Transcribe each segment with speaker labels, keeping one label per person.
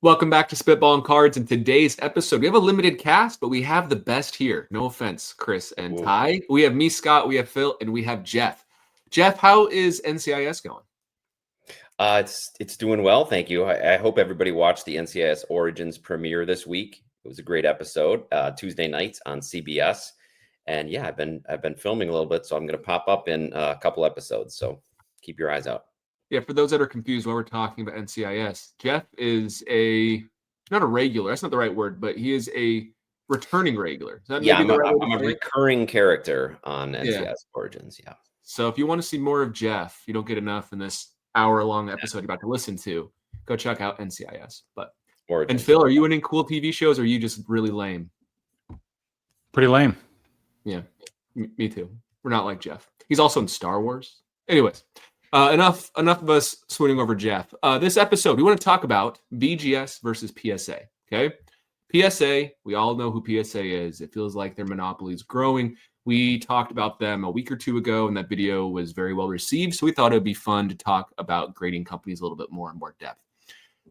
Speaker 1: Welcome back to Spitball and Cards. In today's episode, we have a limited cast, but we have the best here. No offense, Chris and Ty. We have me, Scott, we have Phil, and we have Jeff. Jeff, how is NCIS going?
Speaker 2: It's doing well, thank you. I hope everybody watched the NCIS Origins premiere this week. It was a great episode, Tuesday nights on CBS. And yeah, I've been filming a little bit, so I'm going to pop up in a couple episodes. So keep your eyes out.
Speaker 1: Yeah, for those that are confused while we're talking about NCIS, Jeff is not a regular, that's not the right word, but he is a returning regular. Is that
Speaker 2: Yeah,
Speaker 1: maybe
Speaker 2: I'm a recurring character on NCIS Origins, yeah.
Speaker 1: So if you want to see more of Jeff, you don't get enough in this hour-long episode you're about to listen to, go check out NCIS. And Phil, are you in any cool TV shows, or are you just really lame?
Speaker 3: Pretty lame.
Speaker 1: Yeah, me too. We're not like Jeff. He's also in Star Wars. Anyways. Enough of us swooning over Jeff. This episode, we want to talk about BGS versus PSA. Okay, PSA. We all know who PSA is. It feels like their monopoly is growing. We talked about them a week or two ago, and that video was very well received. So we thought it would be fun to talk about grading companies a little bit more in more depth.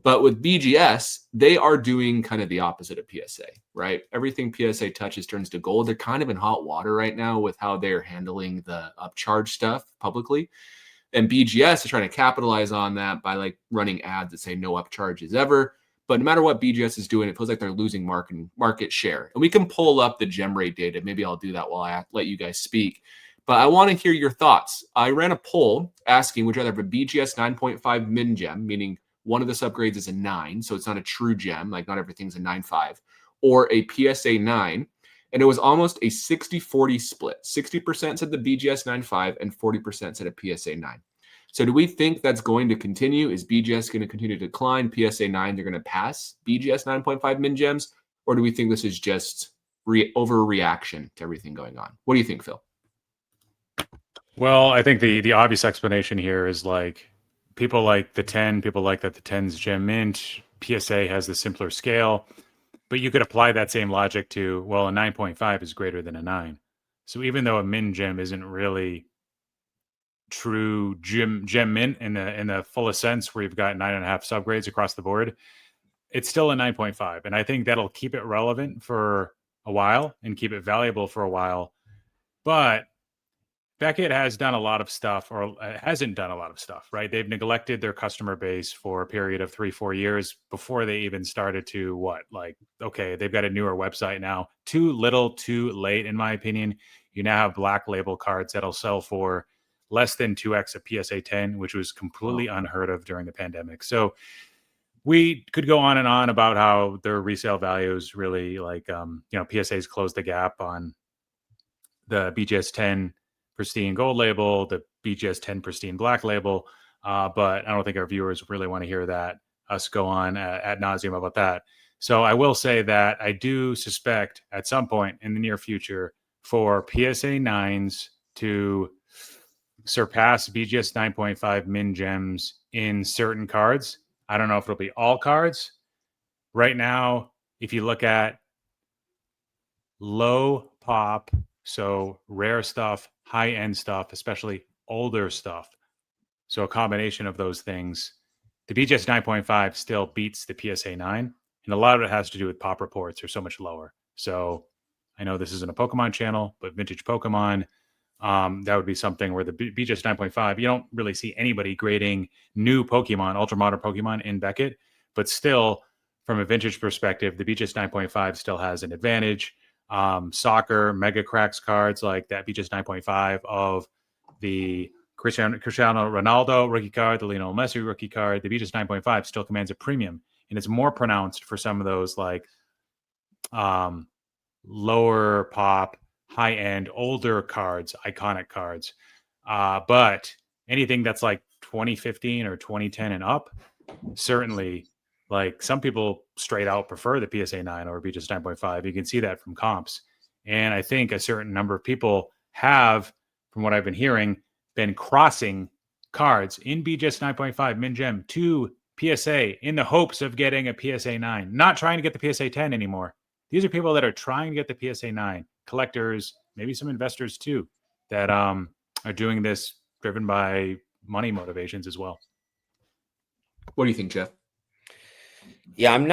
Speaker 1: But with BGS, they are doing kind of the opposite of PSA, right? Everything PSA touches turns to gold. They're kind of in hot water right now with how they're handling the upcharge stuff publicly. And BGS is trying to capitalize on that by running ads that say no upcharges ever. But no matter what BGS is doing, it feels like they're losing market share. And we can pull up the gem rate data. Maybe I'll do that while I let you guys speak. But I want to hear your thoughts. I ran a poll asking, would you rather have a BGS 9.5 min gem, meaning one of the subgrades is a 9, so it's not a true gem, like not everything's a 9.5, or a PSA 9. And it was almost a 60-40 split. 60% said the BGS 9.5 and 40% said a PSA 9. So do we think that's going to continue? Is BGS going to continue to decline? PSA 9, they're going to pass BGS 9.5 min gems? Or do we think this is just overreaction to everything going on? What do you think, Phil?
Speaker 3: Well, I think the obvious explanation here is people like the 10, people like that the 10's Gem Mint. PSA has the simpler scale. But you could apply that same logic to, well, a 9.5 is greater than a 9. So even though a min gem isn't really true gem mint in the fullest sense, where you've got 9.5 subgrades across the board, it's still a 9.5. And I think that'll keep it relevant for a while and keep it valuable for a while. But Beckett has done a lot of stuff, or hasn't done a lot of stuff, right? They've neglected their customer base for a period of 3-4 years before they even started to okay, they've got a newer website now. Too little, too late, in my opinion. You now have black label cards that'll sell for less than 2x a PSA 10, which was completely unheard of during the pandemic. So we could go on and on about how their resale values really PSA's closed the gap on the BGS 10 pristine gold label, the BGS 10 pristine black label. But I don't think our viewers really want to hear us go on ad nauseum about that. So I will say that I do suspect at some point in the near future for PSA 9s to surpass BGS 9.5 min gems in certain cards. I don't know if it'll be all cards. Right now, if you look at low pop, so rare stuff, high-end stuff, especially older stuff. So a combination of those things, the BGS 9.5 still beats the PSA 9. And a lot of it has to do with pop reports are so much lower. So I know this isn't a Pokemon channel, but vintage Pokemon, that would be something where the BGS 9.5, you don't really see anybody grading new Pokemon, ultra modern Pokemon in Beckett. But still, from a vintage perspective, the BGS 9.5 still has an advantage. Soccer mega cracks cards like that BGS 9.5 of the Cristiano Ronaldo rookie card, the Lionel Messi rookie card, the BGS 9.5 still commands a premium, and it's more pronounced for some of those lower pop, high end, older cards, iconic cards. But anything that's 2015 or 2010 and up, certainly. Some people straight out prefer the PSA 9 or BGS 9.5. You can see that from comps. And I think a certain number of people have, from what I've been hearing, been crossing cards in BGS 9.5 min gem to PSA in the hopes of getting a PSA 9, not trying to get the PSA 10 anymore. These are people that are trying to get the PSA 9, collectors, maybe some investors too, that are doing this driven by money motivations as well.
Speaker 1: What do you think, Jeff?
Speaker 2: Yeah, I'm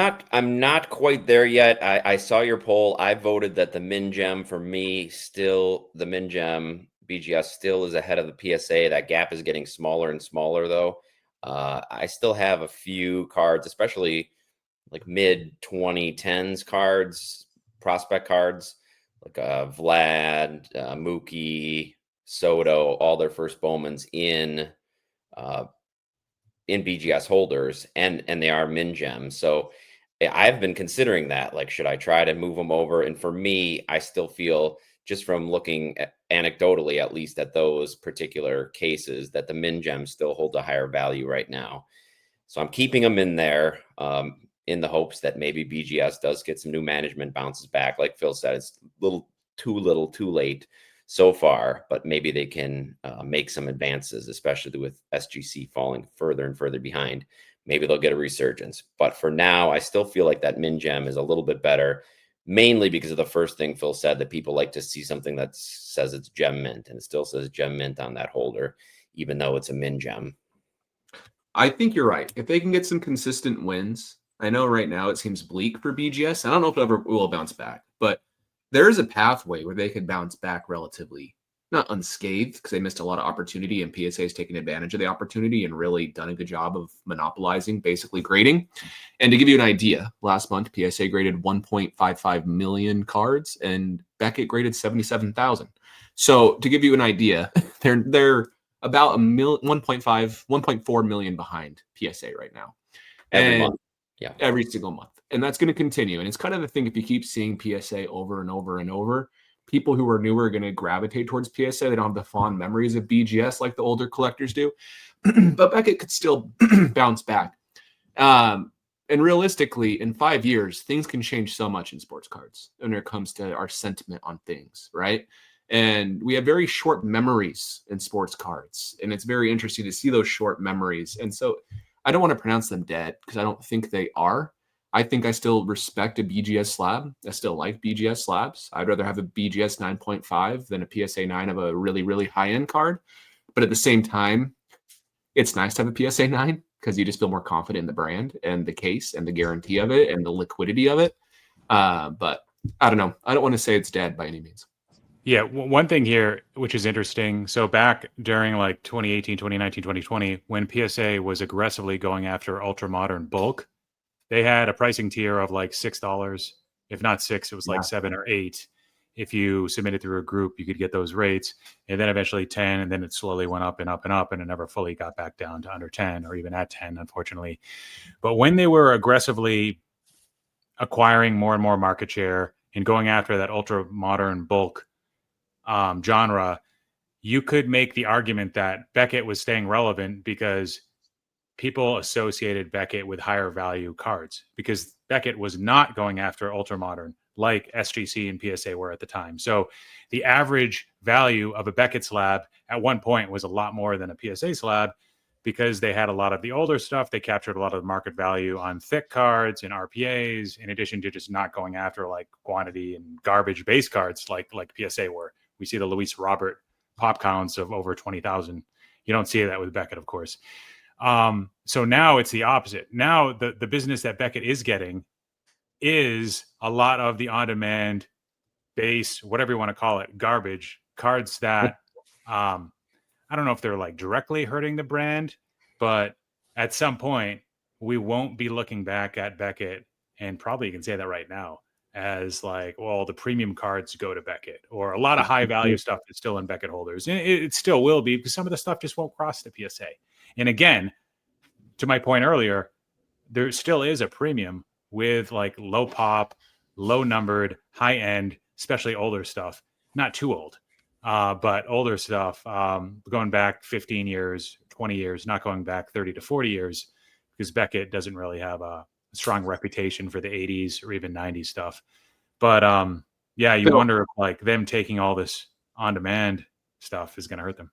Speaker 2: not quite there yet. I saw your poll. I voted that the Min Gem for me still the Min Gem BGS still is ahead of the PSA. That gap is getting smaller and smaller though. I still have a few cards, especially like mid 2010s cards, prospect cards, like Vlad, Mookie, Soto, all their first Bowmans uh, in BGS holders, and they are min gems. So I've been considering that. Like, should I try to move them over? And for me, I still feel just from looking anecdotally, at least at those particular cases, that the min gems still hold a higher value right now. So I'm keeping them in there in the hopes that maybe BGS does get some new management, bounces back. Like Phil said, it's little too late so far, but maybe they can make some advances, especially with SGC falling further and further behind. Maybe they'll get a resurgence. But for now, I still feel like that min gem is a little bit better, mainly because of the first thing Phil said, that people like to see something that says it's gem mint, and it still says gem mint on that holder, even though it's a min gem.
Speaker 1: I think you're right. If they can get some consistent wins, I know right now it seems bleak for BGS. I don't know if it ever will bounce back, but there is a pathway where they could bounce back relatively, not unscathed, because they missed a lot of opportunity, and PSA has taken advantage of the opportunity and really done a good job of monopolizing, basically grading. And to give you an idea, last month PSA graded 1.55 million cards, and Beckett graded 77,000. So to give you an idea, they're about 1.4 million behind PSA right now.
Speaker 2: Every
Speaker 1: And
Speaker 2: month. Yeah.
Speaker 1: every single month. And that's going to continue. And it's kind of the thing, if you keep seeing PSA over and over and over, people who are newer are going to gravitate towards PSA. They don't have the fond memories of BGS like the older collectors do. But Beckett could still bounce back. And realistically, in 5 years, things can change so much in sports cards when it comes to our sentiment on things, right? And we have very short memories in sports cards. And it's very interesting to see those short memories. And so I don't want to pronounce them dead because I don't think they are. I think I still respect a BGS slab. I still like BGS slabs. I'd rather have a BGS 9.5 than a PSA 9 of a really, really high-end card. But at the same time, it's nice to have a PSA 9 because you just feel more confident in the brand and the case and the guarantee of it and the liquidity of it. But I don't know. I don't want to say it's dead by any means.
Speaker 3: Yeah, one thing here, which is interesting. So back during like 2018, 2019, 2020, when PSA was aggressively going after ultra modern bulk, they had a pricing tier of like $6. If not six, it was like 7 or 8. If you submitted through a group, you could get those rates. And then eventually 10, and then it slowly went up and up and up, and it never fully got back down to under 10 or even at 10, unfortunately. But when they were aggressively acquiring more and more market share and going after that ultra modern bulk genre, you could make the argument that Beckett was staying relevant because people associated Beckett with higher value cards, because Beckett was not going after ultra modern like SGC and PSA were at the time. So the average value of a Beckett slab at one point was a lot more than a PSA slab because they had a lot of the older stuff. They captured a lot of the market value on thick cards and RPAs, in addition to just not going after like quantity and garbage base cards like PSA were. We see the Luis Robert pop counts of over 20,000. You don't see that with Beckett, of course. So now it's the opposite. Now the business that Beckett is getting is a lot of the on-demand base, whatever you want to call it, garbage cards that I don't know if they're like directly hurting the brand, but at some point we won't be looking back at Beckett, and probably you can say that right now, as like, well, the premium cards go to Beckett, or a lot of high value stuff is still in Beckett holders. And it still will be, because some of the stuff just won't cross the PSA. And again, to my point earlier, there still is a premium with like low pop, low numbered, high end, especially older stuff, not too old, but older stuff, going back 15 years, 20 years, not going back 30 to 40 years, because Beckett doesn't really have a strong reputation for the 80s or even 90s stuff. But yeah, you wonder if like them taking all this on demand stuff is going to hurt them.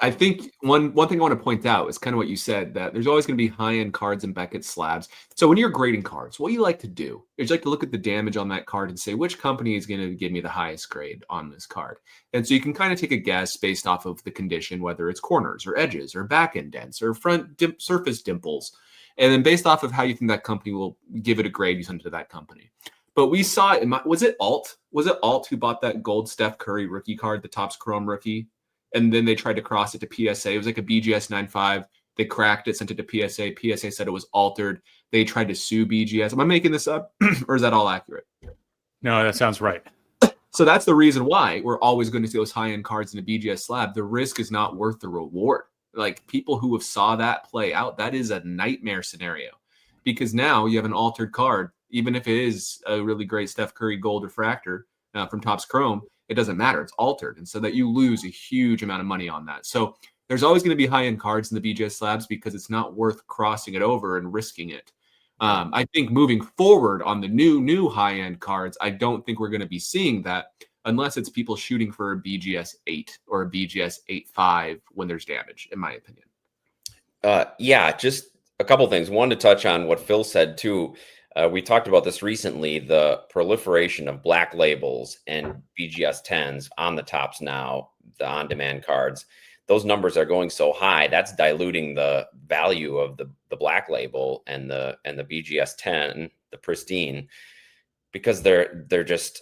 Speaker 1: I think one thing I want to point out is kind of what you said, that there's always going to be high-end cards in Beckett slabs. So when you're grading cards, what you like to do is you like to look at the damage on that card and say, which company is going to give me the highest grade on this card? And so you can kind of take a guess based off of the condition, whether it's corners or edges or back indents or front surface dimples. And then based off of how you think that company will give it a grade, you send it to that company. But we saw it. Was it Alt? Was it Alt who bought that gold Steph Curry rookie card, the Topps Chrome rookie? And then they tried to cross it to PSA. It was like a BGS 9.5. They cracked it, sent it to PSA. PSA said it was altered. They tried to sue BGS. Am I making this up, or is that all accurate?
Speaker 3: No, that sounds right.
Speaker 1: So that's the reason why we're always going to see those high-end cards in a BGS slab. The risk is not worth the reward. Like, people who have saw that play out, that is a nightmare scenario, because now you have an altered card. Even if it is a really great Steph Curry gold refractor from Topps Chrome, it doesn't matter. It's altered. And so that you lose a huge amount of money on that. So there's always going to be high-end cards in the BGS slabs because it's not worth crossing it over and risking it. I think moving forward on the new high-end cards, I don't think we're going to be seeing that unless it's people shooting for a BGS 8 or a BGS 8.5 when there's damage, in my opinion.
Speaker 2: Yeah, just a couple things. One, to touch on what Phil said too. We talked about this recently, the proliferation of black labels and BGS 10s on the Topps now, the on-demand cards. Those numbers are going so high, that's diluting the value of the black label and the BGS 10, the pristine, because they're just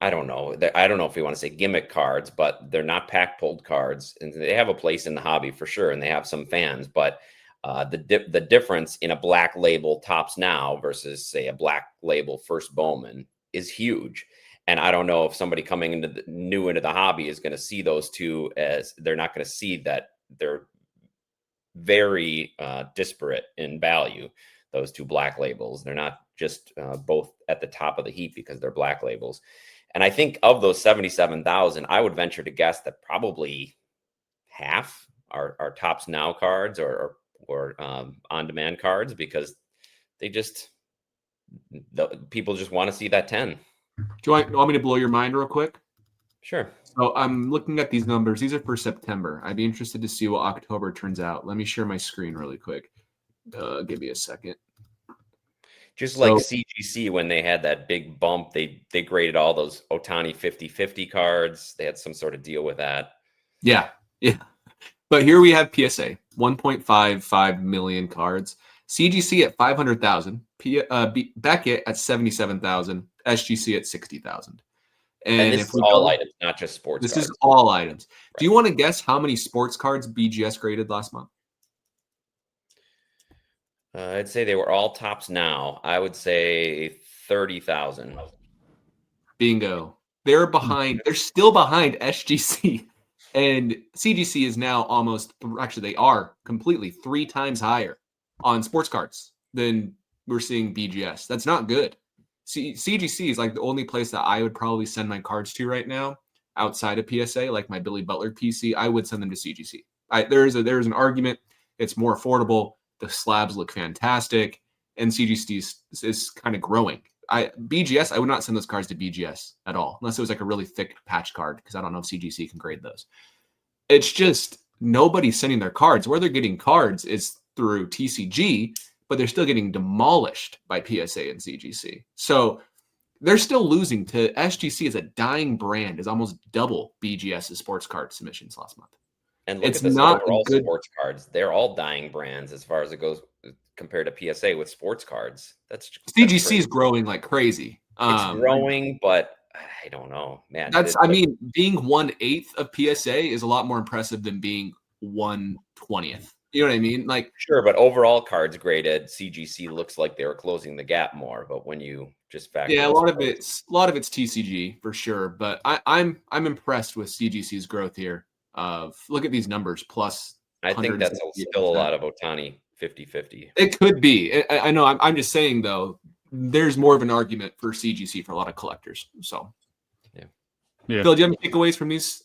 Speaker 2: I don't know. I don't know if we want to say gimmick cards, but they're not pack pulled cards, and they have a place in the hobby for sure, and they have some fans, but the difference in a black label Topps now versus, say, a black label First Bowman is huge. And I don't know if somebody coming into new into the hobby is going to see those two, as they're not going to see that they're very disparate in value. Those two black labels, they're not just both at the top of the heap because they're black labels. And I think of those 77,000, I would venture to guess that probably half are Topps Now cards or on-demand cards, because people just want to see that 10.
Speaker 1: Do you want me to blow your mind real quick?
Speaker 2: Sure.
Speaker 1: So I'm looking at these numbers. These are for September. I'd be interested to see what October turns out. Let me share my screen really quick. Give me a second.
Speaker 2: Just like CGC, when they had that big bump, they graded all those Ohtani 50-50 cards. They had some sort of deal with that.
Speaker 1: Yeah. But here we have PSA, 1.55 million cards. CGC at 500,000. Beckett at 77,000. SGC at 60,000.
Speaker 2: And this is all items, not just sports cards.
Speaker 1: This is all items.
Speaker 2: Right.
Speaker 1: Do you want to guess how many sports cards BGS graded last month?
Speaker 2: I'd say they were all Topps Now. I would say 30,000.
Speaker 1: Bingo. They're behind. They're still behind SGC. And CGC is now they are completely 3 times higher on sports cards than we're seeing BGS. That's not good. CGC is like the only place that I would probably send my cards to right now outside of PSA, like my Billy Butler PC. I would send them to CGC. There's an argument. It's more affordable. The slabs look fantastic, and CGC is kind of growing. BGS, I would not send those cards to BGS at all, unless it was like a really thick patch card, because I don't know if CGC can grade those. It's just nobody's sending their cards. Where they're getting cards is through TCG, but they're still getting demolished by PSA and CGC. So they're still losing to SGC as a dying brand, is almost double BGS's sports card submissions last month.
Speaker 2: And look at this overall sports cards. They're all dying brands as far as it goes compared to PSA with sports cards.
Speaker 1: CGC is growing like crazy.
Speaker 2: It's growing, but I don't know, man.
Speaker 1: Being 1/8 of PSA is a lot more impressive than being 1/20th. You know what I mean? Like,
Speaker 2: sure, but overall cards graded, CGC looks like they were closing the gap more. But when you just factor,
Speaker 1: a lot of it's TCG for sure. But I'm impressed with CGC's growth here. Look at these numbers plus.
Speaker 2: I think that's still a lot of Ohtani 50-50.
Speaker 1: It could be. I know. I'm just saying though, there's more of an argument for CGC for a lot of collectors. So, yeah. Phil, do you have any takeaways from these?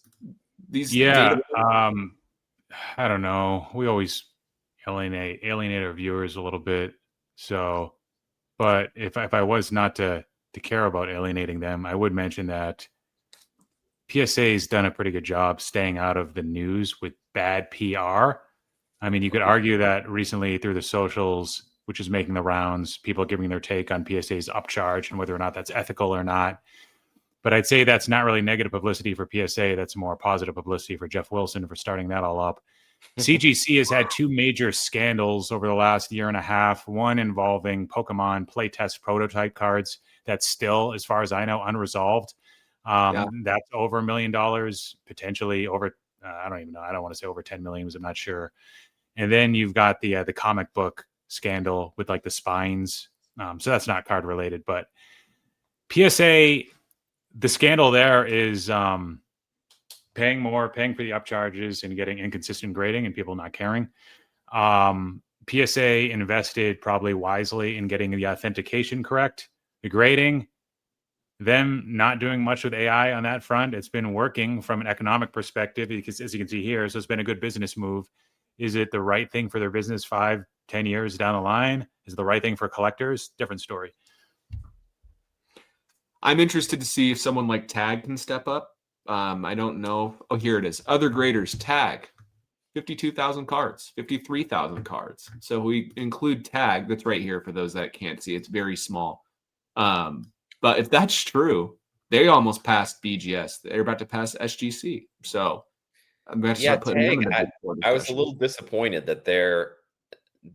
Speaker 3: Yeah. I don't know. We always alienate our viewers a little bit. So, but if I was not to care about alienating them, I would mention that PSA's done a pretty good job staying out of the news with bad PR. I mean, you could argue that recently through the socials, which is making the rounds, people giving their take on PSA's upcharge and whether or not that's ethical or not. But I'd say that's not really negative publicity for PSA. That's more positive publicity for Jeff Wilson for starting that all up. CGC has had two major scandals over the last year and a half, one involving Pokemon playtest prototype cards that's still, as far as I know, unresolved. That's over $1 million, potentially over, I don't even know. I don't want to say over 10 million, because I'm not sure. And then you've got the comic book scandal with like the spines. So that's not card related, but PSA, the scandal there is paying for the upcharges and getting inconsistent grading and people not caring. PSA invested probably wisely in getting the authentication correct, the grading, them not doing much with AI on that front. It's been working from an economic perspective, because as you can see here, so it's been a good business move. Is it the right thing for their business 5-10 years down the line? Is it the right thing for collectors? Different story.
Speaker 1: I'm interested to see if someone like Tag can step up. I don't know. Oh, here it is. Other graders, Tag, 52,000 cards, 53,000 cards. So we include Tag. That's right here for those that can't see. It's very small. But if that's true, they almost passed BGS. They're about to pass SGC. So I'm going to start putting them in the big board
Speaker 2: I was a
Speaker 1: discussion.
Speaker 2: little disappointed that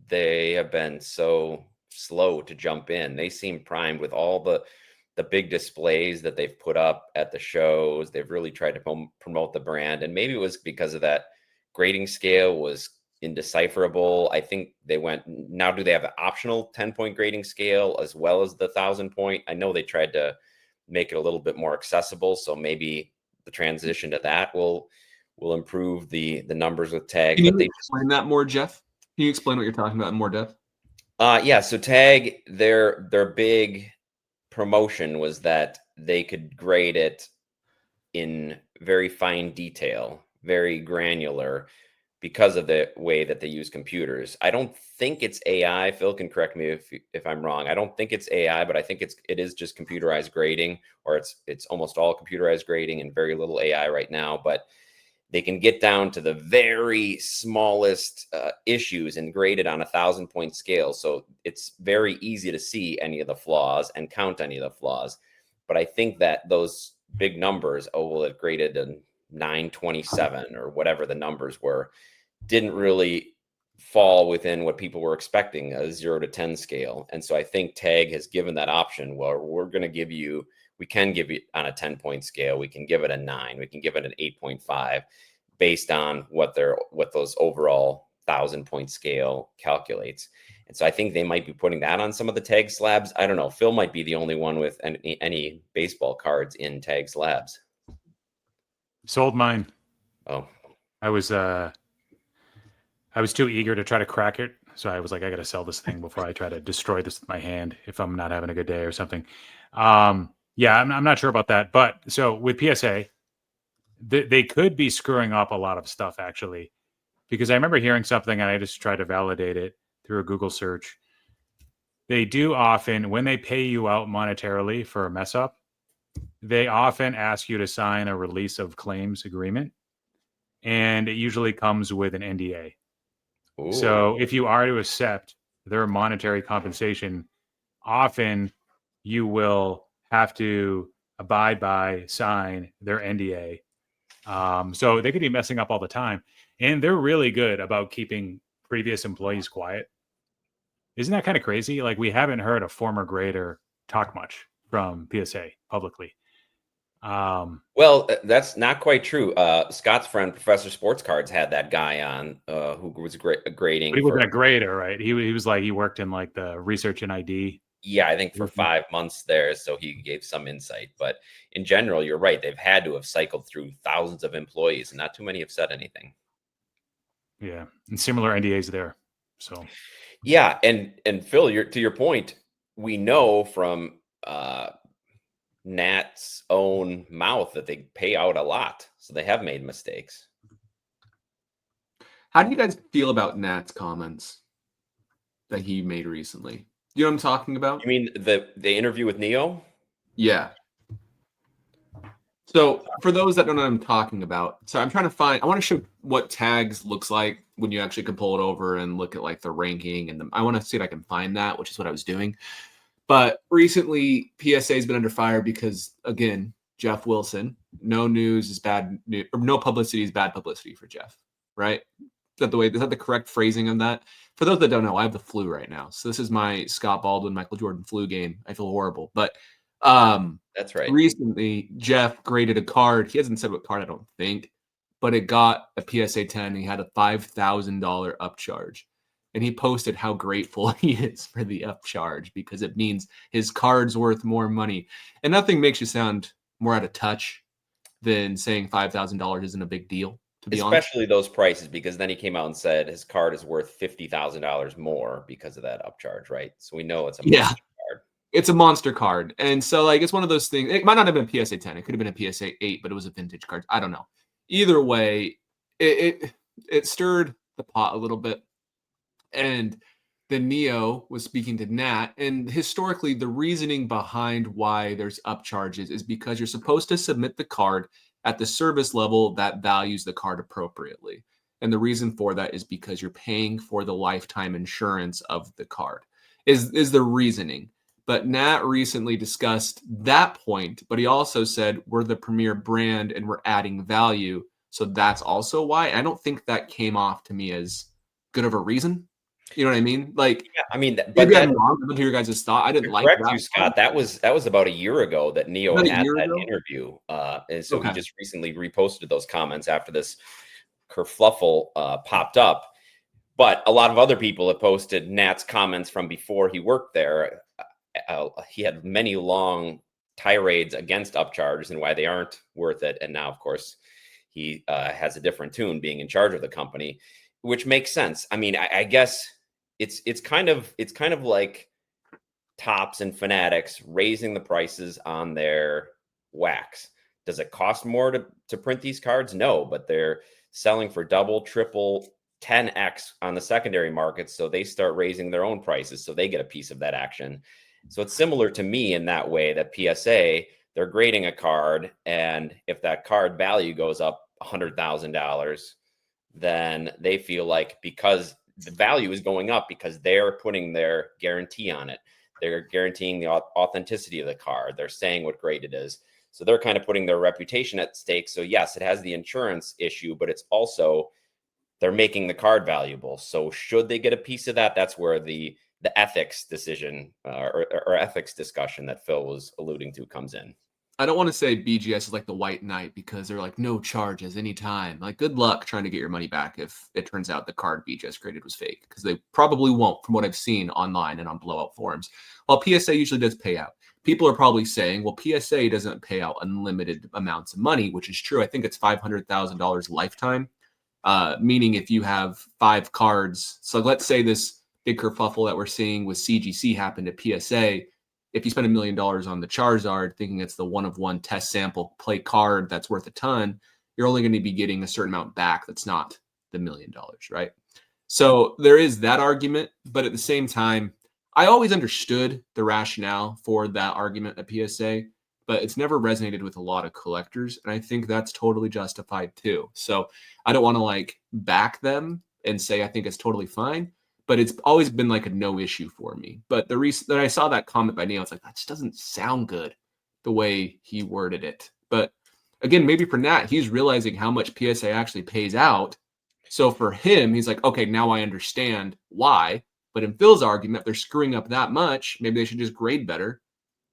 Speaker 2: they have been so slow to jump in. They seem primed with all the big displays that they've put up at the shows. They've really tried to promote the brand, and maybe it was because of that grading scale was indecipherable. I think they went, now do they have an optional 10-point grading scale as well as the 1,000-point? I know they tried to make it a little bit more accessible, so maybe the transition to that will improve the numbers with Tag.
Speaker 1: Can you
Speaker 2: But
Speaker 1: explain that more, Jeff? Can you explain what you're talking about in more depth?
Speaker 2: Yeah, so Tag, their big promotion was that they could grade it in very fine detail, very granular, because of the way that they use computers. I don't think it's AI. Phil can correct me if I'm wrong. I don't think it's AI, but I think it is just computerized grading, or it's almost all computerized grading and very little AI right now. But they can get down to the very smallest issues and grade it on 1,000-point scale. So it's very easy to see any of the flaws and count any of the flaws. But I think that those big numbers, it graded a 927 or whatever the numbers were, didn't really fall within what people were expecting, a 0 to 10 scale. And so I think Tag has given that option. Well, we can give you on a 10-point scale. We can give it a 9. We can give it an 8.5 based on what those overall 1,000-point scale calculates. And so I think they might be putting that on some of the Tag slabs. I don't know. Phil might be the only one with any baseball cards in Tag slabs.
Speaker 3: Sold mine.
Speaker 2: Oh,
Speaker 3: I was too eager to try to crack it. So I was like, I got to sell this thing before I try to destroy this with my hand if I'm not having a good day or something. Yeah, I'm not sure about that. But so with PSA, they could be screwing up a lot of stuff, actually, because I remember hearing something and I just tried to validate it through a Google search. They do often, when they pay you out monetarily for a mess up, they often ask you to sign a release of claims agreement. And it usually comes with an NDA.
Speaker 2: ooh.
Speaker 3: So if you are to accept their monetary compensation, often you will have to abide by, sign their NDA. So they could be messing up all the time. And they're really good about keeping previous employees quiet. Isn't that kind of crazy? Like, we haven't heard a former grader talk much from PSA publicly.
Speaker 2: Well, that's not quite true. Scott's friend, Professor Sports Cards, had that guy on who was grading.
Speaker 3: But he wasn't a grader, right? He was like, he worked in like the research and ID.
Speaker 2: Yeah, I think for 5 months there, so he gave some insight. But in general, you're right. They've had to have cycled through thousands of employees, and not too many have said anything.
Speaker 3: Yeah, and similar NDAs there. So
Speaker 2: yeah, and Phil, to your point, we know from Nat's own mouth that they pay out a lot, so they have made mistakes.
Speaker 1: How do you guys feel about Nat's comments that he made recently? You know what I'm talking about?
Speaker 2: You mean the interview with Neo?
Speaker 1: Yeah. So for those that don't know what I'm talking about, so I'm trying to find, I want to show what Tags looks like when you actually can pull it over and look at like the ranking, and I want to see if I can find that, which is what I was doing. But recently, PSA has been under fire because, again, Jeff Wilson, no news is bad news, or no publicity is bad publicity for Jeff, right? that the way? Is that the correct phrasing of that? For those that don't know, I have the flu right now, so this is my Scott Baldwin, Michael Jordan flu game. I feel horrible, but
Speaker 2: That's right.
Speaker 1: recently Jeff graded a card. He hasn't said what card, I don't think, but it got a PSA 10. And he had a $5,000 upcharge, and he posted how grateful he is for the upcharge because it means his card's worth more money. And nothing makes you sound more out of touch than saying $5,000 isn't a big deal, to be honest.
Speaker 2: Especially those prices, because then he came out and said his card is worth $50,000 more because of that upcharge, right? So we know it's a
Speaker 1: Yeah.
Speaker 2: monster card.
Speaker 1: It's a monster card. And so, like, it's one of those things. It might not have been a PSA 10. It could have been a PSA 8, but it was a vintage card. I don't know. Either way, it stirred the pot a little bit. And the Neo was speaking to Nat. And historically, the reasoning behind why there's upcharges is because you're supposed to submit the card at the service level that values the card appropriately. And the reason for that is because you're paying for the lifetime insurance of the card, is the reasoning. But Nat recently discussed that point, but he also said we're the premier brand and we're adding value. So that's also why. I don't think that came off to me as good of a reason. You know what I mean? Like,
Speaker 2: Yeah, I mean, but
Speaker 1: maybe
Speaker 2: that,
Speaker 1: I'm wrong. I don't hear your guys' thought. I didn't like
Speaker 2: correct
Speaker 1: that.
Speaker 2: you, Scott. That was about a year ago that Neo
Speaker 1: About a
Speaker 2: had
Speaker 1: year
Speaker 2: that
Speaker 1: ago?
Speaker 2: interview, and so he
Speaker 1: Okay.
Speaker 2: just recently reposted those comments after this kerfluffle popped up. But a lot of other people have posted Nat's comments from before he worked there. He had many long tirades against upcharges and why they aren't worth it. And now, of course, he has a different tune being in charge of the company, which makes sense. I mean, I guess it's kind of like Tops and Fanatics raising the prices on their wax. Does it cost more to print these cards? No, but they're selling for double, triple, 10x on the secondary market, so they start raising their own prices, so they get a piece of that action. So it's similar to me in that way that PSA, they're grading a card, and if that card value goes up $100,000, then they feel like because the value is going up because they're putting their guarantee on it. They're guaranteeing the authenticity of the card. They're saying what grade it is. So they're kind of putting their reputation at stake. So yes, it has the insurance issue, but it's also they're making the card valuable. So should they get a piece of that? That's where the ethics decision or ethics discussion that Phil was alluding to comes in.
Speaker 1: I don't want to say BGS is like the white knight because they're like no charges anytime. Like, good luck trying to get your money back if it turns out the card BGS created was fake, because they probably won't, from what I've seen online and on blowout forums. While PSA usually does pay out, people are probably saying, well, PSA doesn't pay out unlimited amounts of money, which is true. I think it's $500,000 lifetime, meaning if you have 5 cards. So let's say this big kerfuffle that we're seeing with CGC happened at PSA. If you spend $1 million on the Charizard, thinking it's the one-of-one test sample play card that's worth a ton, you're only going to be getting a certain amount back that's not the $1 million, right? So there is that argument, but at the same time, I always understood the rationale for that argument at PSA, but it's never resonated with a lot of collectors, and I think that's totally justified too. So I don't want to like back them and say I think it's totally fine, but it's always been like a no issue for me. But the reason that I saw that comment by Neil, I was like, that just doesn't sound good the way he worded it. But again, maybe for Nat, he's realizing how much PSA actually pays out. So for him, he's like, okay, now I understand why. But in Phil's argument, they're screwing up that much. Maybe they should just grade better,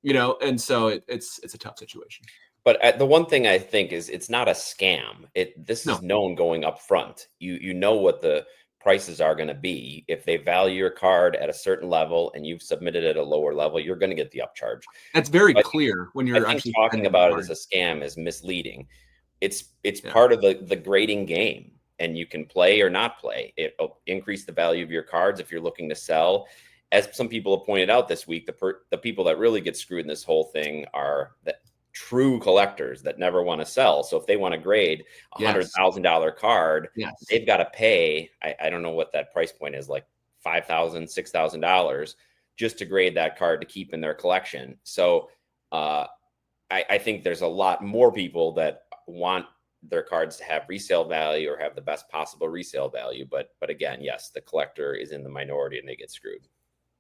Speaker 1: you know? And so it's a tough situation.
Speaker 2: But the one thing I think is it's not a scam. This is known going up front. You know what the prices are going to be. If they value your card at a certain level and you've submitted at a lower level, you're going to get the upcharge.
Speaker 1: That's very clear when you're actually
Speaker 2: talking about it as a scam is misleading. It's part of the grading game, and you can play or not play. It'll increase the value of your cards if you're looking to sell. As some people have pointed out this week, the people that really get screwed in this whole thing are the true collectors that never want to sell. So if they want to grade $100,000 card, they've got to pay. I don't know what that price point is, like $5,000, $6,000 just to grade that card to keep in their collection. So I think there's a lot more people that want their cards to have resale value or have the best possible resale value. But again, yes, the collector is in the minority and they get screwed.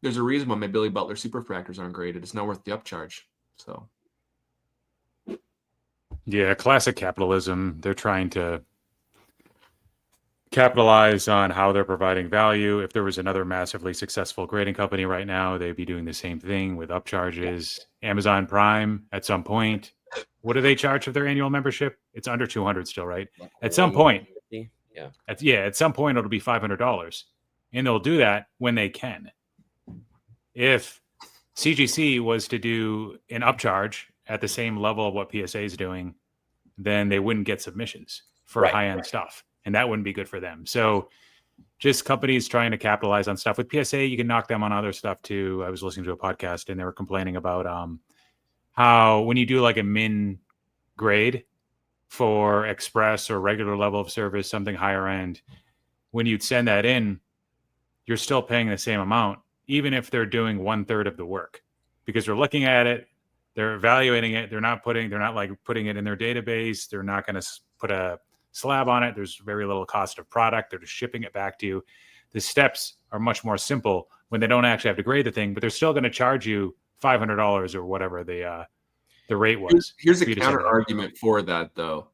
Speaker 1: There's a reason why my Billy Butler superfractors aren't graded. It's not worth the upcharge. So.
Speaker 3: Yeah, classic capitalism. They're trying to capitalize on how they're providing value. If there was another massively successful grading company right now, they'd be doing the same thing with upcharges. Amazon Prime at some point. What do they charge for their annual membership? It's under 200 still, right?
Speaker 2: Like
Speaker 3: At some point,
Speaker 2: 150? Yeah.
Speaker 3: at some point it'll be $500. And they'll do that when they can. If CGC was to do an upcharge at the same level of what PSA is doing, then they wouldn't get submissions for
Speaker 2: Right.
Speaker 3: high-end stuff. And that wouldn't be good for them. So just companies trying to capitalize on stuff. With PSA, you can knock them on other stuff too. I was listening to a podcast and they were complaining about how when you do like a min grade for express or regular level of service, something higher end, when you'd send that in, you're still paying the same amount, even if they're doing 1/3 of the work, because they're looking at it, they're evaluating it. They're not like putting it in their database. They're not going to put a slab on it. There's very little cost of product. They're just shipping it back to you. The steps are much more simple when they don't actually have to grade the thing, but they're still going to charge you $500 or whatever the rate was.
Speaker 1: Here's a counter argument for that, though.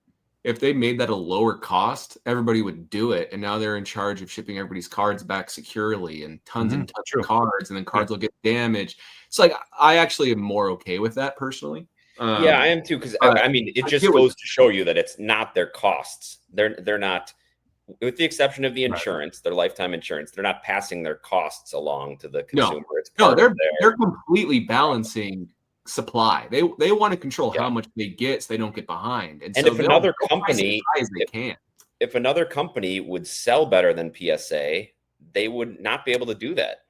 Speaker 1: If they made that a lower cost, everybody would do it. And now they're in charge of shipping everybody's cards back securely and tons and tons of cards, and then cards will get damaged. It's like, I actually am more okay with that personally.
Speaker 2: Yeah, I am too, because I mean, it just goes to show you that it's not their costs. They're not, with the exception of the insurance, their lifetime insurance, they're not passing their costs along to the consumer.
Speaker 1: They're completely balancing supply. They want to control how much they get so they don't get behind. And so
Speaker 2: if another company,
Speaker 1: if
Speaker 2: another company would sell better than PSA, they would not be able to do that.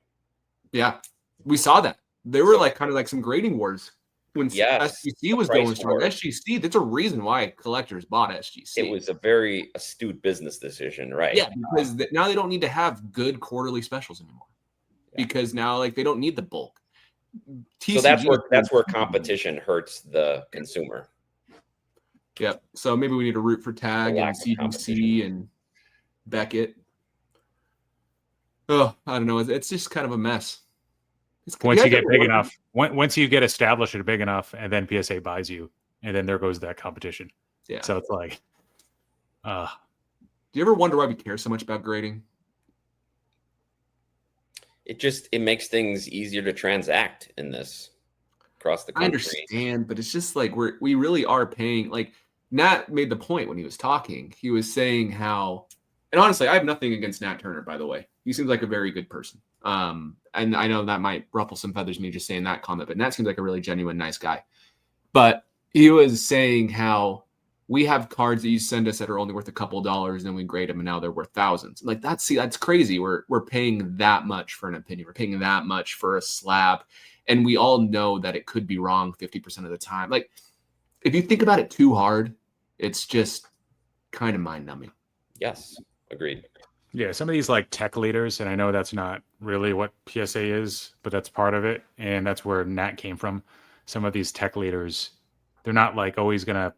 Speaker 1: Yeah, we saw that. They were like kind of like some grading wars when SGC was going strong. SGC, that's a reason why collectors bought SGC.
Speaker 2: It was a very astute business decision, right?
Speaker 1: Yeah, because now they don't need to have good quarterly specials anymore, because now like they don't need the bulk.
Speaker 2: So that's where competition hurts the consumer.
Speaker 1: Yep. So maybe we need to root for Tag and CGC and Beckett. Oh, I don't know. It's just kind of a mess.
Speaker 3: Once you get big enough, once you get established and big enough, and then PSA buys you, and then there goes that competition.
Speaker 1: Yeah.
Speaker 3: So it's like,
Speaker 1: do you ever wonder why we care so much about grading?
Speaker 2: It makes things easier to transact in this across the country.
Speaker 1: I understand, but it's just like we really are paying. Like Nat made the point when he was talking. He was saying how, and honestly, I have nothing against Nat Turner, by the way. He seems like a very good person. And I know that might ruffle some feathers, me just saying that comment, but Nat seems like a really genuine, nice guy. But he was saying how we have cards that you send us that are only worth a couple of dollars, and then we grade them, and now they're worth thousands. Like that's crazy. We're paying that much for an opinion. We're paying that much for a slab, and we all know that it could be wrong 50% of the time. Like if you think about it too hard, it's just kind of mind numbing.
Speaker 2: Yes, agreed.
Speaker 3: Yeah, some of these like tech leaders, and I know that's not really what PSA is, but that's part of it, and that's where Nat came from. Some of these tech leaders, they're not like always gonna.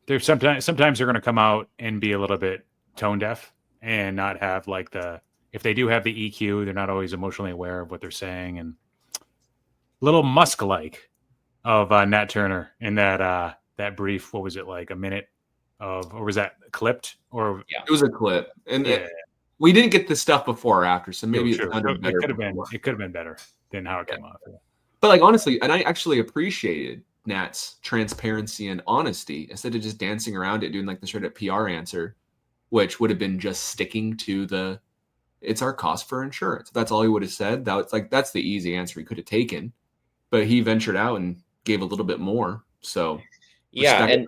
Speaker 3: They're sometimes they're gonna come out and be a little bit tone deaf and not have like if they do have the EQ, they're not always emotionally aware of what they're saying, and little Musk-like of Nat Turner in that brief. What was it, like a minute of, or was that clipped? Or
Speaker 1: it was a clip, and we didn't get the stuff before or after, so maybe it
Speaker 3: could have been better than how it came off.
Speaker 1: But like honestly, and I actually appreciated Nat's transparency and honesty instead of just dancing around it, doing like the straight up PR answer, which would have been just sticking to it's our cost for insurance. If that's all he would have said, that's the easy answer he could have taken. But he ventured out and gave a little bit more. So
Speaker 2: yeah, and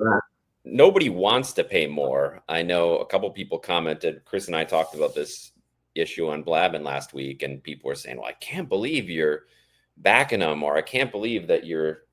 Speaker 2: nobody wants to pay more. I know a couple people commented. Chris and I talked about this issue on Blabbin last week, and people were saying, "Well, I can't believe you're backing them," or "I can't believe that you're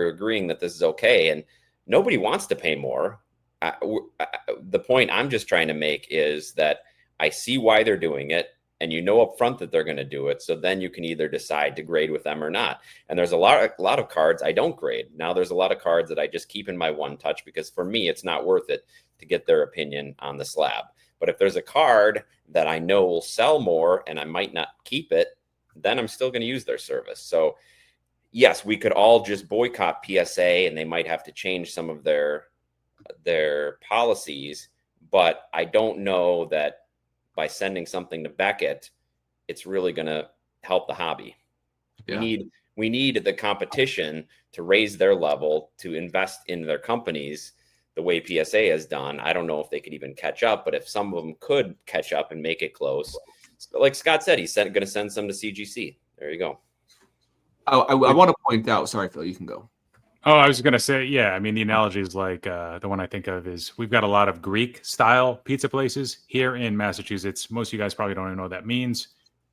Speaker 2: agreeing that this is okay." And nobody wants to pay more. The point I'm just trying to make is that I see why they're doing it, and you know up front that they're going to do it. So then you can either decide to grade with them or not. And there's a lot of cards I don't grade. Now there's a lot of cards that I just keep in my one touch, because for me, it's not worth it to get their opinion on the slab. But if there's a card that I know will sell more and I might not keep it, then I'm still going to use their service. So yes, we could all just boycott PSA, and they might have to change some of their policies. but I don't know that by sending something to Beckett, it's really going to help the hobby.
Speaker 1: Yeah.
Speaker 2: We need the competition to raise their level, to invest in their companies the way PSA has done. I don't know if they could even catch up, but if some of them could catch up and make it close, like Scott said, he's going to send some to CGC. There you go.
Speaker 1: I want to point out. Sorry, Phil, you can go.
Speaker 3: Oh, I was going to say, yeah. I mean, the analogy is like the one I think of is we've got a lot of Greek style pizza places here in Massachusetts. Most of you guys probably don't even know what that means.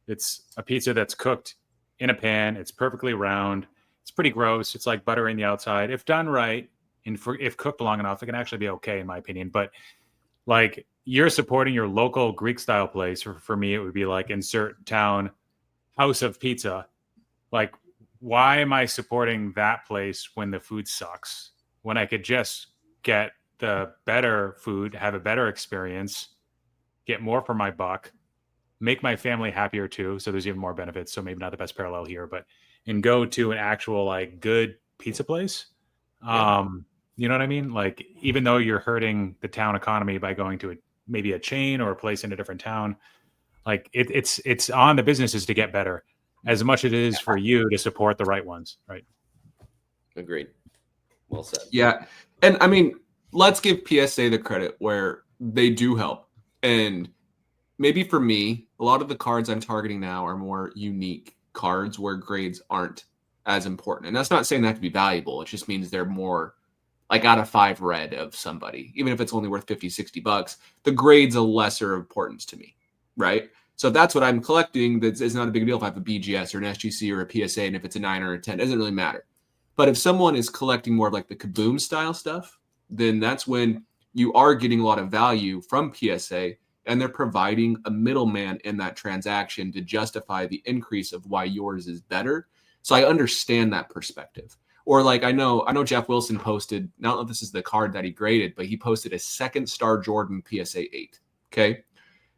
Speaker 3: It's a pizza that's cooked in a pan. It's perfectly round. It's pretty gross. It's like buttering the outside. If done right and if cooked long enough, it can actually be okay, in my opinion. But like you're supporting your local Greek style place. For me, it would be like insert town house of pizza. Like, why am I supporting that place when the food sucks? When I could just get the better food, have a better experience, get more for my buck, make my family happier too. So there's even more benefits. So maybe not the best parallel here, but and go to an actual like good pizza place.
Speaker 2: Yeah.
Speaker 3: You know what I mean? Like even though you're hurting the town economy by going to maybe a chain or a place in a different town, like it's on the businesses to get better as much as it is for you to support the right ones, right?
Speaker 2: Agreed. Well said.
Speaker 1: Yeah. And I mean, let's give PSA the credit where they do help. And maybe for me, a lot of the cards I'm targeting now are more unique cards where grades aren't as important. And that's not saying they have to be valuable. It just means they're more like out of 5 red of somebody. Even if it's only worth 50, $60, the grade's a lesser importance to me, right? So if that's what I'm collecting, it's not a big deal if I have a BGS or an SGC or a PSA, and if it's a 9 or a 10, it doesn't really matter. But if someone is collecting more of like the Kaboom style stuff, then that's when you are getting a lot of value from PSA, and they're providing a middleman in that transaction to justify the increase of why yours is better. So I understand that perspective. Or like I know Jeff Wilson posted, I don't know if this is the card that he graded, but he posted a 2nd star Jordan PSA 8. Okay.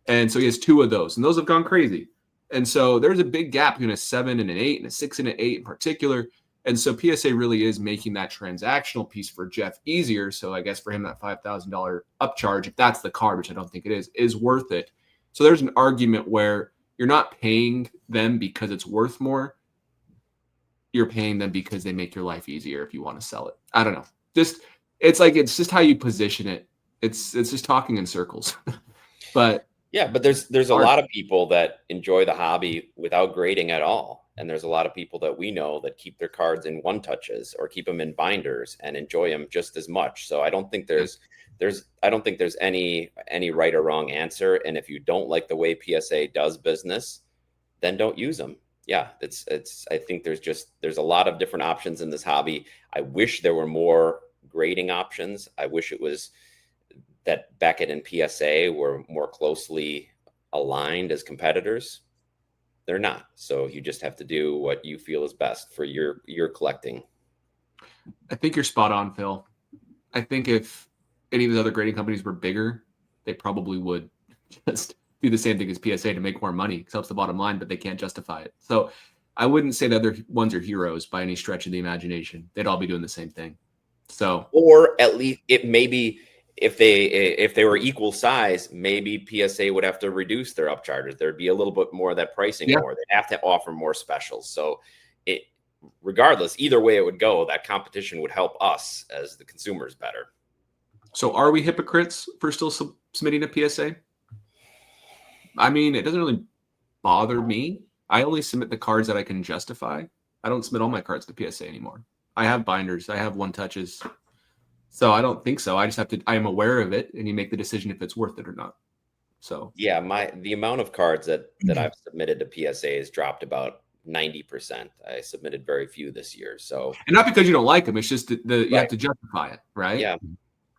Speaker 1: And so he has 2 of those, and those have gone crazy. And so there's a big gap between a 7 and an 8 and a 6 and an 8 in particular. And so PSA really is making that transactional piece for Jeff easier. So I guess for him, that $5,000 upcharge, if that's the card, which I don't think it is worth it. So there's an argument where you're not paying them because it's worth more. You're paying them because they make your life easier if you want to sell it. I don't know. It's just how you position it. It's just talking in circles. But
Speaker 2: yeah, but there's a lot of people that enjoy the hobby without grading at all. And there's a lot of people that we know that keep their cards in one touches or keep them in binders and enjoy them just as much. So I don't think there's any right or wrong answer. And if you don't like the way PSA does business, then don't use them. Yeah, I think there's a lot of different options in this hobby. I wish there were more grading options. I wish it was that Beckett and PSA were more closely aligned as competitors. They're not. So you just have to do what you feel is best for your collecting.
Speaker 1: I think you're spot on, Phil. I think if any of the other grading companies were bigger, they probably would just do the same thing as PSA to make more money. It helps the bottom line, but they can't justify it. So I wouldn't say the other ones are heroes by any stretch of the imagination. They'd all be doing the same thing. So,
Speaker 2: or at least it maybe if they were equal size, maybe PSA would have to reduce their upcharges. There'd be a little bit more of that pricing more. They'd have to offer more specials. So regardless, either way it would go, that competition would help us as the consumers better.
Speaker 1: So are we hypocrites for still submitting a PSA? I mean, it doesn't really bother me. I only submit the cards that I can justify. I don't submit all my cards to PSA anymore. I have binders. I have 1 touches. So I don't think so. I just have to, I am aware of it, and you make the decision if it's worth it or not. So
Speaker 2: yeah, the amount of cards that I've submitted to PSA has dropped about 90%. I submitted very few this year. So,
Speaker 1: and not because you don't like them, it's just you have to justify it, right?
Speaker 2: Yeah.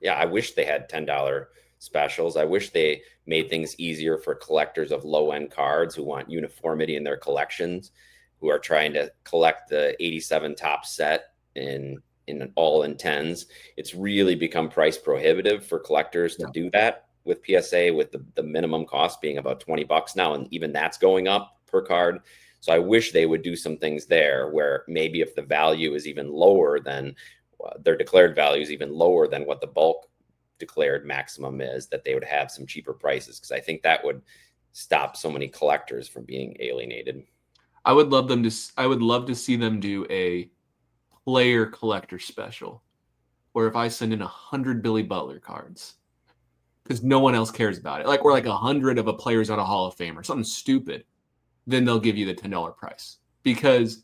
Speaker 2: Yeah. I wish they had $10 specials. I wish they made things easier for collectors of low-end cards who want uniformity in their collections, who are trying to collect the 87 top set in all in 10s. It's really become price prohibitive for collectors to do that with PSA, with the minimum cost being about $20 now. And even that's going up per card. So I wish they would do some things there where maybe if the value is even lower than their declared value is even lower than what the bulk declared maximum is, that they would have some cheaper prices, because I think that would stop so many collectors from being alienated.
Speaker 1: I would love to see them do a player collector special, where if I send in 100 Billy Butler cards, because no one else cares about it, like we're like 100 of a player's on a Hall of Fame or something stupid, then they'll give you the $10 price. Because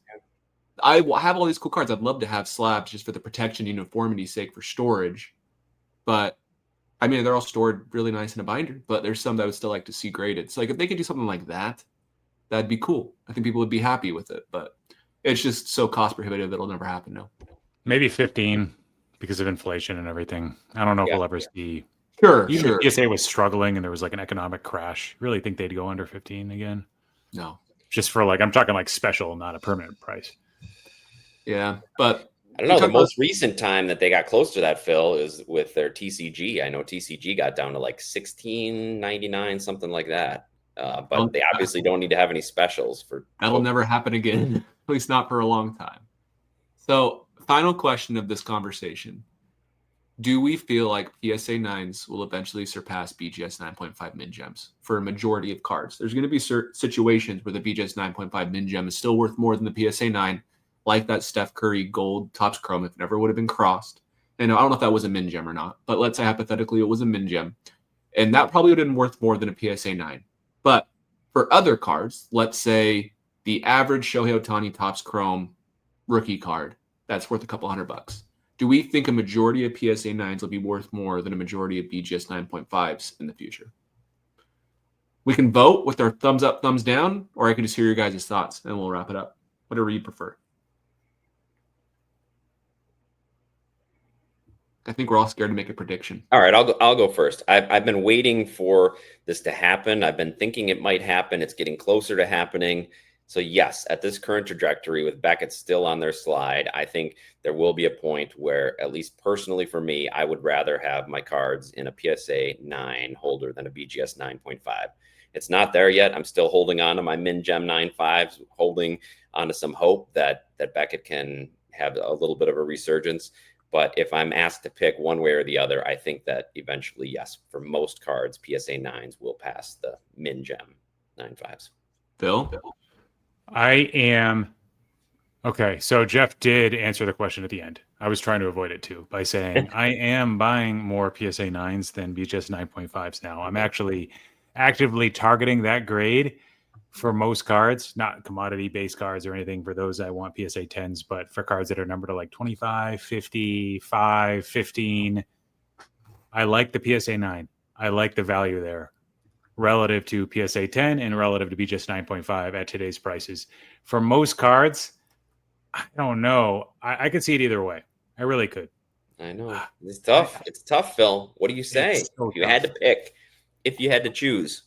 Speaker 1: I have all these cool cards. I'd love to have slabs just for the protection uniformity's sake for storage. But I mean, they're all stored really nice in a binder, but there's some that I would still like to see graded. So like if they could do something like that, that'd be cool. I think people would be happy with it, but it's just so cost prohibitive it'll never happen. No.
Speaker 3: Maybe 15 because of inflation and everything. I don't know if we'll ever see.
Speaker 1: Sure.
Speaker 3: Even if PSA was struggling and there was like an economic crash, really think they'd go under 15 again?
Speaker 1: No.
Speaker 3: Just for like, I'm talking like special, not a permanent price.
Speaker 1: Yeah, but
Speaker 2: I don't know. The most recent time that they got close to that, Phil, is with their TCG. I know TCG got down to like $16.99, something like that. But they obviously don't need to have any specials for.
Speaker 1: That'll never happen again, at least not for a long time. So, final question of this conversation. Do we feel like PSA 9s will eventually surpass BGS 9.5 Mint Gems for a majority of cards? There's going to be situations where the BGS 9.5 Mint Gem is still worth more than the PSA 9, like that Steph Curry gold Topps Chrome if it never would have been crossed. And I don't know if that was a Mint Gem or not, but let's say hypothetically it was a Mint Gem. And that probably would have been worth more than a PSA 9. But for other cards, let's say the average Shohei Ohtani Topps Chrome rookie card, that's worth a couple $100. Do we think a majority of PSA 9s will be worth more than a majority of BGS 9.5s in the future? We can vote with our thumbs up, thumbs down, or I can just hear your guys' thoughts and we'll wrap it up. Whatever you prefer. I think we're all scared to make a prediction.
Speaker 2: All right, I'll go first. I've been waiting for this to happen. I've been thinking it might happen. It's getting closer to happening. So yes, at this current trajectory with Beckett still on their slide, I think there will be a point where, at least personally for me, I would rather have my cards in a PSA 9 holder than a BGS 9.5. It's not there yet. I'm still holding on to my Mint Gem 9.5s, holding on to some hope that Beckett can have a little bit of a resurgence. But if I'm asked to pick one way or the other, I think that eventually, yes, for most cards, PSA 9s will pass the Mint Gem 9.5s.
Speaker 1: Phil?
Speaker 3: I am. Okay, so Jeff did answer the question at the end. I was trying to avoid it too by saying I am buying more PSA 9s than BGS 9.5s now. I'm actually actively targeting that grade for most cards, not commodity-based cards or anything. For those, I want PSA 10s, but for cards that are numbered to like 25, 50, 5, 15, I like the PSA 9. I like the value there relative to PSA 10 and relative to BGS 9.5 at today's prices. For most cards, I don't know. I could see it either way. I really could.
Speaker 2: I know. It's tough. It's tough, Phil. What do you say?
Speaker 3: So
Speaker 2: if you had to pick, if you had to choose.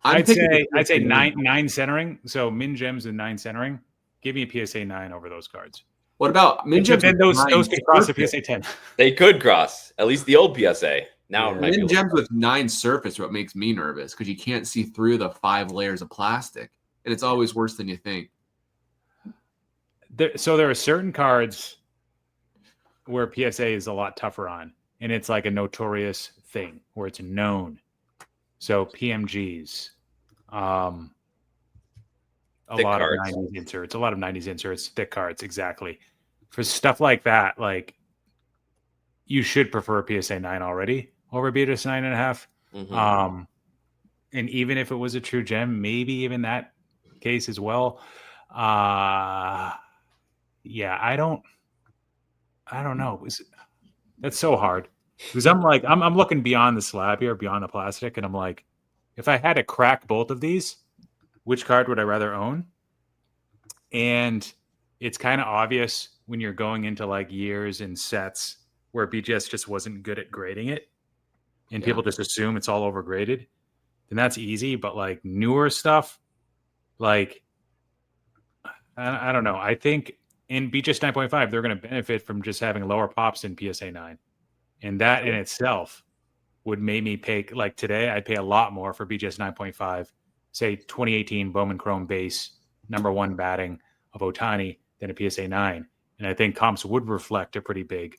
Speaker 3: I'd say nine centering. So Mint Gems and 9 centering. Give me a PSA 9 over those cards.
Speaker 1: What about Mint Gems?
Speaker 3: Then those could cross a PSA 10.
Speaker 2: They could cross, at least the old PSA. Now it might
Speaker 1: Mint
Speaker 2: be
Speaker 1: Gems with 9 surface what makes me nervous, because you can't see through the 5 layers of plastic, and it's always worse than you think.
Speaker 3: So there are certain cards where PSA is a lot tougher on, and it's like a notorious thing where it's known. So PMGs, a lot of 90s inserts, thick cards, exactly. For stuff like that, like you should prefer a PSA 9 already over BGS 9.5.
Speaker 2: Mm-hmm.
Speaker 3: And even if it was a true gem, maybe even that case as well. Yeah, I don't know. That's so hard because I'm looking beyond the slab here, beyond the plastic, and I'm like, if I had to crack both of these, which card would I rather own? And it's kind of obvious when you're going into like years and sets where BGS just wasn't good at grading it, and people just assume it's all overgraded. Then that's easy, but like newer stuff, like I don't know. I think in BGS 9.5, they're going to benefit from just having lower pops in PSA 9. And that in itself would make me pay, like today, I'd pay a lot more for BGS 9.5, say 2018 Bowman Chrome base, #1 batting of Ohtani than a PSA 9. And I think comps would reflect a pretty big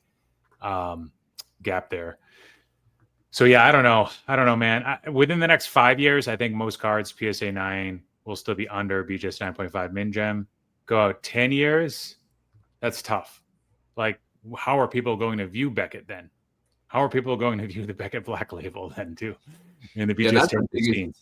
Speaker 3: gap there. So yeah, I don't know, man. Within the next 5 years, I think most cards PSA 9 will still be under BGS 9.5 min gem. Go out 10 years, that's tough. Like, how are people going to view Beckett then? How are people going to view the Beckett Black Label then too? And the
Speaker 1: Yeah,
Speaker 3: BGS
Speaker 1: that's the
Speaker 3: 10 pristine.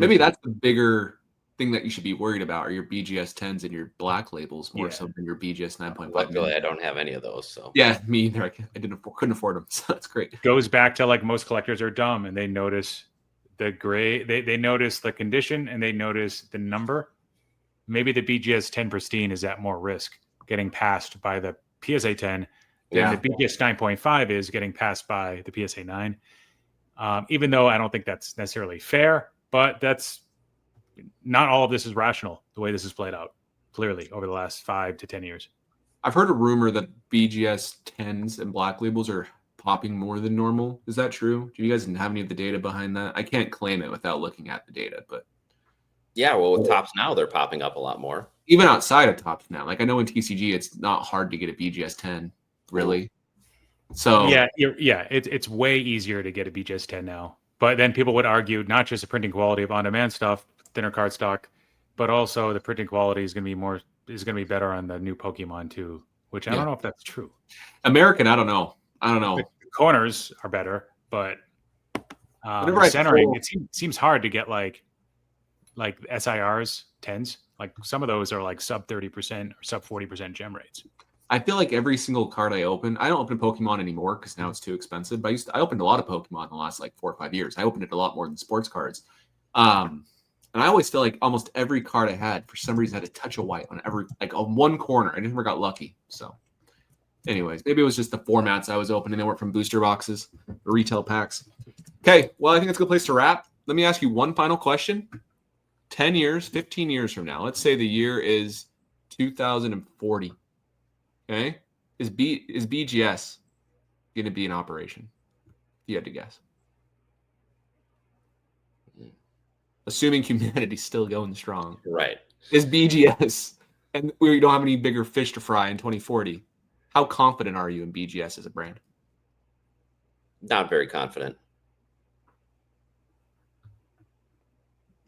Speaker 1: maybe that's the bigger thing that you should be worried about, are your BGS 10s and your black labels more so than your BGS 9.5.
Speaker 2: Luckily, I don't have any of those. So
Speaker 1: yeah, me either. I couldn't afford them, so that's great.
Speaker 3: Goes back to like most collectors are dumb and they notice the gray. They notice the condition and they notice the number. Maybe the BGS 10 pristine is at more risk getting passed by the PSA 10 than the BGS 9.5 is getting passed by the PSA 9. Even though I don't think that's necessarily fair, but that's not all of this is rational the way this is played out clearly over the last 5 to 10 years.
Speaker 1: I've heard a rumor that BGS 10s and black labels are popping more than normal. Is that true? Do you guys have any of the data behind that? I can't claim it without looking at the data, but
Speaker 2: yeah, well, with Tops now, they're popping up a lot more.
Speaker 1: Even outside of Tops now. Like I know in TCG, it's not hard to get a BGS 10, really. So
Speaker 3: it's way easier to get a BGS 10 now. But then people would argue not just the printing quality of on-demand stuff, thinner card stock, but also the printing quality is going to be better on the new Pokemon too. Which I don't know if that's true.
Speaker 1: American, I don't know.
Speaker 3: The corners are better, but centering it seems hard to get like SIRs 10s. Like some of those are like sub 30% or sub 40% gem rates.
Speaker 1: I feel like every single card I don't open Pokemon anymore because now it's too expensive. But I opened a lot of Pokemon in the last like 4 or 5 years. I opened it a lot more than sports cards. And I always feel like almost every card I had, for some reason, had a touch of white on one corner. I never got lucky. So anyways, maybe it was just the formats I was opening. They weren't from booster boxes or retail packs. Okay, well, I think it's a good place to wrap. Let me ask you one final question. 10 years, 15 years from now, let's say the year is 2040. Okay, is BGS going to be in operation? If you had to guess, assuming humanity's still going strong,
Speaker 2: right?
Speaker 1: Is BGS, and we don't have any bigger fish to fry in 2040? How confident are you in BGS as a brand?
Speaker 2: Not very confident.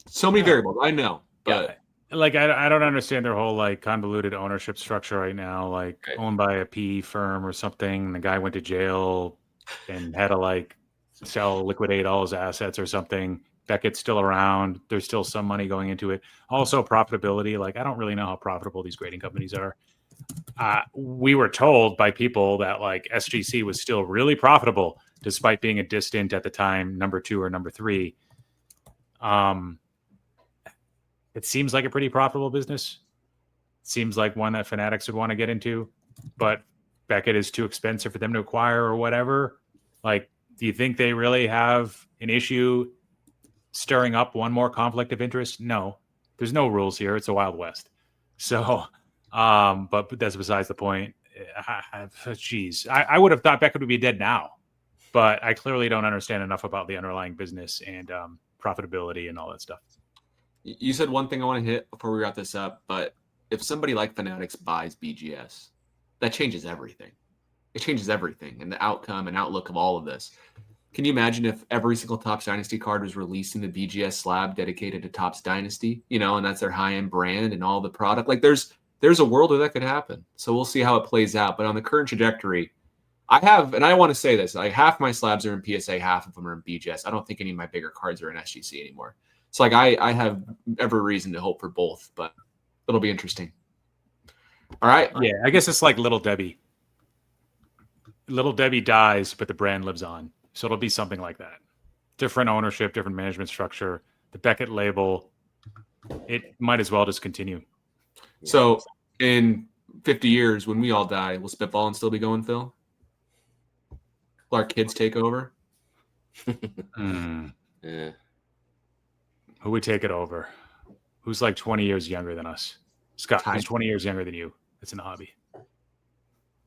Speaker 1: So many variables, I know, but.
Speaker 3: Yeah. Like I don't understand their whole like convoluted ownership structure right now, like owned by a PE firm or something. The guy went to jail and had to like liquidate all his assets or something. Beckett's still around. There's still some money going into it. Also profitability. Like I don't really know how profitable these grading companies are. We were told by people that like SGC was still really profitable despite being a distant at the time number 2 or number 3. It seems like a pretty profitable business. It seems like one that Fanatics would want to get into, but Beckett is too expensive for them to acquire or whatever. Like, do you think they really have an issue stirring up one more conflict of interest? No, there's no rules here. It's a Wild West. So, but that's besides the point. Geez, I would have thought Beckett would be dead now, but I clearly don't understand enough about the underlying business and profitability and all that stuff.
Speaker 1: You said one thing I want to hit before we wrap this up, but if somebody like Fanatics buys BGS, that changes everything. It changes everything and the outcome and outlook of all of this. Can you imagine if every single Topps Dynasty card was releasing the BGS slab dedicated to Topps Dynasty, and that's their high-end brand and all the product? Like there's a world where that could happen. So we'll see how it plays out. But on the current trajectory, and I want to say this, half my slabs are in PSA, half of them are in BGS. I don't think any of my bigger cards are in SGC anymore. So I have every reason to hope for both, but it'll be interesting. All right.
Speaker 3: Yeah, I guess it's like Little Debbie. Little Debbie dies, but the brand lives on. So it'll be something like that. Different ownership, different management structure. The Beckett label, it might as well just continue.
Speaker 1: So in 50 years, when we all die, will Spitball and still be going, Phil? Will our kids take over?
Speaker 2: Yeah.
Speaker 3: Who would take it over? Who's like 20 years younger than us? Scott, who's 20 years younger than you? It's in the hobby.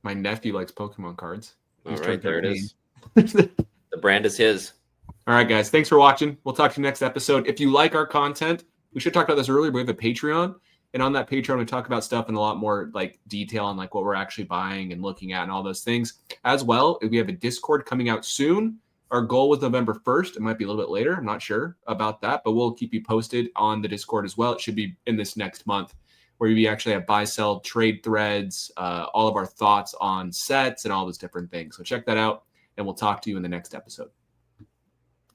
Speaker 1: My nephew likes Pokemon cards.
Speaker 2: All right, there it is. The brand is his.
Speaker 1: All right, guys. Thanks for watching. We'll talk to you next episode. If you like our content, we should talk about this earlier, but we have a Patreon. And on that Patreon, we talk about stuff in a lot more like detail on like what we're actually buying and looking at and all those things. As well, we have a Discord coming out soon. Our goal was November 1st. It might be a little bit later. I'm not sure about that, but we'll keep you posted on the Discord as well. It should be in this next month, where we actually have buy, sell, trade threads, all of our thoughts on sets and all those different things. So check that out, and we'll talk to you in the next episode.